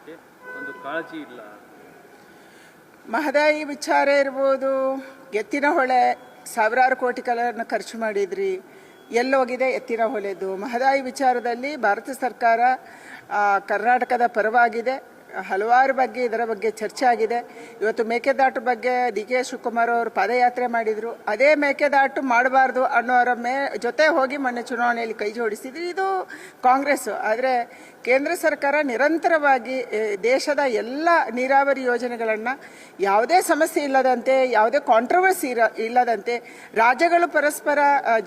ಬಗ್ಗೆ ಒಂದು ಕಾಳಜಿ ಇಲ್ಲ. ಮಹದಾಯಿ ವಿಚಾರ ಇರ್ಬೋದು, ಎತ್ತಿನ ಹೊಳೆ ಸಾವಿರಾರು ಕೋಟಿಗಳನ್ನು ಖರ್ಚು ಮಾಡಿದ್ರಿ, ಎಲ್ಲೋಗಿದೆ ಎತ್ತಿನ ಹೊಳೆದು? ಮಹದಾಯಿ ವಿಚಾರದಲ್ಲಿ ಭಾರತ ಸರ್ಕಾರ ಕರ್ನಾಟಕದ ಪರವಾಗಿದೆ. ಹಲವಾರು ಬಗ್ಗೆ ಇದರ ಬಗ್ಗೆ ಚರ್ಚೆ ಆಗಿದೆ. ಇವತ್ತು ಮೇಕೆದಾಟು ಬಗ್ಗೆ ಡಿ.ಕೆ. ಶಿವಕುಮಾರ್ ಅವರು ಪಾದಯಾತ್ರೆ ಮಾಡಿದರು. ಅದೇ ಮೇಕೆದಾಟು ಮಾಡಬಾರ್ದು ಅನ್ನೋರ ಜೊತೆ ಹೋಗಿ ಮೊನ್ನೆ ಚುನಾವಣೆಯಲ್ಲಿ ಕೈ ಜೋಡಿಸಿದ್ರು. ಇದು ಕಾಂಗ್ರೆಸ್. ಆದರೆ ಕೇಂದ್ರ ಸರ್ಕಾರ ನಿರಂತರವಾಗಿ ದೇಶದ ಎಲ್ಲ ನೀರಾವರಿ ಯೋಜನೆಗಳನ್ನು ಯಾವುದೇ ಸಮಸ್ಯೆ ಇಲ್ಲದಂತೆ, ಯಾವುದೇ ಕಾಂಟ್ರವರ್ಸಿ ಇಲ್ಲದಂತೆ, ರಾಜ್ಯಗಳು ಪರಸ್ಪರ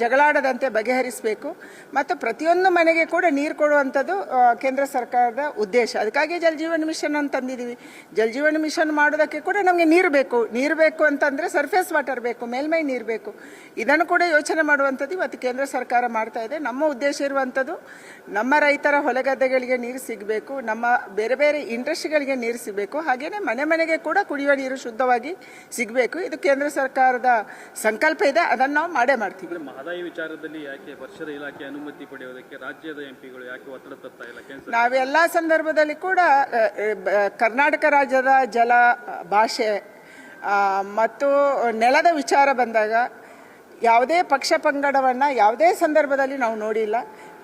ಜಗಳಾಡದಂತೆ ಬಗೆಹರಿಸಬೇಕು ಮತ್ತು ಪ್ರತಿಯೊಂದು ಮನೆಗೆ ಕೂಡ ನೀರು ಕೊಡುವಂಥದ್ದು ಕೇಂದ್ರ ಸರ್ಕಾರದ ಉದ್ದೇಶ. ಅದಕ್ಕಾಗಿ ಜಲ್ ಜೀವನ್ ಮಿಷನ್ ಅಂತ ತಂದಿದ್ದೀವಿ. ಜಲ್ ಜೀವನ್ ಮಿಷನ್ ಮಾಡೋದಕ್ಕೆ ಕೂಡ ನಮಗೆ ನೀರು ಬೇಕು ಅಂತಂದರೆ ಸರ್ಫೇಸ್ ವಾಟರ್ ಬೇಕು, ಮೇಲ್ಮೈ ನೀರು ಬೇಕು. ಇದನ್ನು ಕೂಡ ಯೋಚನೆ ಮಾಡುವಂಥದ್ದು ಇವತ್ತು ಕೇಂದ್ರ ಸರ್ಕಾರ ಮಾಡ್ತಾ ಇದೆ. ನಮ್ಮ ಉದ್ದೇಶ ಇರುವಂಥದ್ದು ನಮ್ಮ ರೈತರ ಹೊಲಗದ್ದೆಗಳಿಗೆ ನೀರು ಸಿಗಬೇಕು, ನಮ್ಮ ಬೇರೆ ಬೇರೆ ಇಂಡಸ್ಟ್ರಿಗಳಿಗೆ ನೀರು ಸಿಗಬೇಕು, ಹಾಗೆಯೇ ಮನೆ ಮನೆಗೆ ಕೂಡ ಕುಡಿಯುವ ನೀರು ಶುದ್ಧವಾಗಿ ಸಿಗಬೇಕು. ಇದು ಕೇಂದ್ರ ಸರ್ಕಾರದ ಸಂಕಲ್ಪ ಇದೆ, ಅದನ್ನು ನಾವು ಮಾಡೇ ಮಾಡ್ತೀವಿ. ಮಹದಾಯಿ ವಿಚಾರದಲ್ಲಿ ಯಾಕೆ ವರ್ಷದ ಇಲಾಖೆ ಅನುಮತಿ ಪಡೆಯೋದಕ್ಕೆ ರಾಜ್ಯದ ಎಂಪಿಗಳು ಯಾಕೆ ಒತ್ತಡ ತರ್ತಾ ಇಲ್ಲ? ನಾವೆಲ್ಲ ಸಂದರ್ಭದಲ್ಲಿ ಕೂಡ ಕರ್ನಾಟಕ ರಾಜ್ಯದ ಜಲ, ಭಾಷೆ ಮತ್ತು ನೆಲದ ವಿಚಾರ ಬಂದಾಗ ಯಾವುದೇ ಪಕ್ಷ ಪಂಗಡವನ್ನು ಯಾವುದೇ ಸಂದರ್ಭದಲ್ಲಿ ನಾವು ನೋಡಿಲ್ಲ.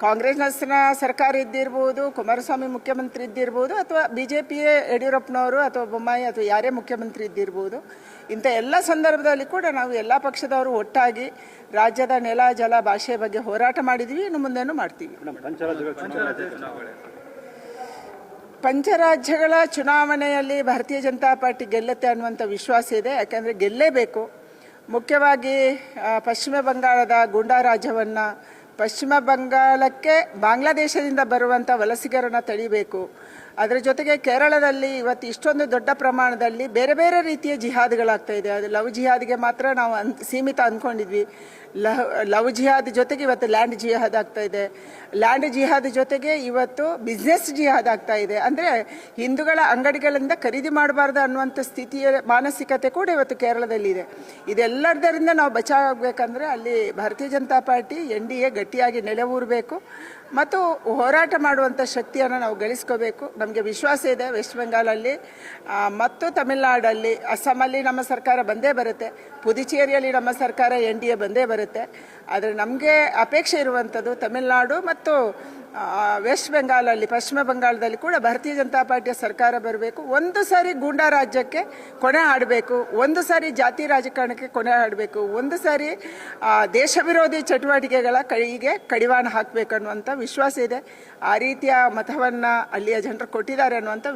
ಕಾಂಗ್ರೆಸ್ನ ಸರ್ಕಾರ ಇದ್ದಿರ್ಬೋದು, ಕುಮಾರಸ್ವಾಮಿ ಮುಖ್ಯಮಂತ್ರಿ ಇದ್ದಿರ್ಬೋದು, ಅಥವಾ BJP ಯಡಿಯೂರಪ್ಪನವರು ಅಥವಾ ಬೊಮ್ಮಾಯಿ ಅಥವಾ ಯಾರೇ ಮುಖ್ಯಮಂತ್ರಿ ಇದ್ದಿರ್ಬೋದು, ಇಂಥ ಎಲ್ಲ ಸಂದರ್ಭದಲ್ಲಿ ಕೂಡ ನಾವು ಎಲ್ಲ ಪಕ್ಷದವರು ಒಟ್ಟಾಗಿ ರಾಜ್ಯದ ನೆಲ, ಜಲ, ಭಾಷೆ ಬಗ್ಗೆ ಹೋರಾಟ ಮಾಡಿದ್ವಿ, ಇನ್ನು ಮುಂದೆನೂ ಮಾಡ್ತೀವಿ. ಪಂಚರಾಜ್ಯಗಳ ಚುನಾವಣೆಯಲ್ಲಿ ಭಾರತೀಯ ಜನತಾ ಪಾರ್ಟಿ ಗೆಲ್ಲುತ್ತೆ ಅನ್ನುವಂಥ ವಿಶ್ವಾಸ ಇದೆ. ಯಾಕೆಂದರೆ ಗೆಲ್ಲೇಬೇಕು. ಮುಖ್ಯವಾಗಿ ಪಶ್ಚಿಮ ಬಂಗಾಳದ ಗೂಂಡಾ ರಾಜ್ಯವನ್ನು, ಪಶ್ಚಿಮ ಬಂಗಾಳಕ್ಕೆ ಬಾಂಗ್ಲಾದೇಶದಿಂದ ಬರುವಂಥ ವಲಸಿಗರನ್ನು ತಡಿಬೇಕು. ಅದರ ಜೊತೆಗೆ ಕೇರಳದಲ್ಲಿ ಇವತ್ತು ಇಷ್ಟೊಂದು ದೊಡ್ಡ ಪ್ರಮಾಣದಲ್ಲಿ ಬೇರೆ ಬೇರೆ ರೀತಿಯ ಜಿಹಾದ್ಗಳಾಗ್ತಾ ಇದೆ. ಅದು ಲವ್ ಜಿಹಾದ್ಗೆ ಮಾತ್ರ ನಾವು ಸೀಮಿತ ಅಂದ್ಕೊಂಡಿದ್ವಿ. ಲವ್ ಜಿಹಾದ್ ಜೊತೆಗೆ ಇವತ್ತು ಲ್ಯಾಂಡ್ ಜಿಹಾದ್ ಆಗ್ತಾ ಇದೆ. ಲ್ಯಾಂಡ್ ಜಿಹಾದ್ ಜೊತೆಗೆ ಇವತ್ತು ಬಿಸ್ನೆಸ್ ಜಿಹಾದ್ ಆಗ್ತಾ ಇದೆ. ಅಂದರೆ ಹಿಂದೂಗಳ ಅಂಗಡಿಗಳಿಂದ ಖರೀದಿ ಮಾಡಬಾರ್ದು ಅನ್ನುವಂಥ ಸ್ಥಿತಿಯ ಮಾನಸಿಕತೆ ಕೂಡ ಇವತ್ತು ಕೇರಳದಲ್ಲಿದೆ. ಇದೆಲ್ಲದರಿಂದ ನಾವು ಬಚಾವಾಗಬೇಕಂದ್ರೆ ಅಲ್ಲಿ ಭಾರತೀಯ ಜನತಾ ಪಾರ್ಟಿ NDA ಗಟ್ಟಿಯಾಗಿ ನೆಲೆಯೂರಬೇಕು ಮತ್ತು ಹೋರಾಟ ಮಾಡುವಂಥ ಶಕ್ತಿಯನ್ನು ನಾವು ಗಳಿಸ್ಕೋಬೇಕು. ನಮಗೆ ವಿಶ್ವಾಸ ಇದೆ ವೆಸ್ಟ್ ಬೆಂಗಾಲಲ್ಲಿ ಮತ್ತು ತಮಿಳುನಾಡಲ್ಲಿ, ಅಸ್ಸಾಮಲ್ಲಿ ನಮ್ಮ ಸರ್ಕಾರ ಬಂದೇ ಬರುತ್ತೆ, ಪುದುಚೇರಿಯಲ್ಲಿ ನಮ್ಮ ಸರ್ಕಾರ NDA ಬಂದೇ ಬರುತ್ತೆ. ಆದರೆ ನಮಗೆ ಅಪೇಕ್ಷೆ ಇರುವಂಥದ್ದು ತಮಿಳುನಾಡು ಮತ್ತು ವೆಸ್ಟ್ ಬೆಂಗಾಲಲ್ಲಿ, ಪಶ್ಚಿಮ ಬಂಗಾಳದಲ್ಲಿ ಕೂಡ ಭಾರತೀಯ ಜನತಾ ಪಾರ್ಟಿಯ ಸರ್ಕಾರ ಬರಬೇಕು. ಒಂದು ಸಾರಿ ಗೂಂಡಾ ರಾಜ್ಯಕ್ಕೆ ಕೊನೆ ಹಾಡಬೇಕು, ಒಂದು ಸಾರಿ ಜಾತಿ ರಾಜಕಾರಣಕ್ಕೆ ಕೊನೆ ಹಾಡಬೇಕು, ಒಂದು ಸಾರಿ ದೇಶ ವಿರೋಧಿ ಚಟುವಟಿಕೆಗಳ ಕೈಗೆ ಕಡಿವಾಣ ಹಾಕಬೇಕು ಅನ್ನುವಂಥ ವಿಶ್ವಾಸ ಇದೆ. ಆ ರೀತಿಯ ಮತವನ್ನು ಅಲ್ಲಿಯ ಜನರು ಕೊಟ್ಟಿದ್ದಾರೆ ಅನ್ನುವಂಥ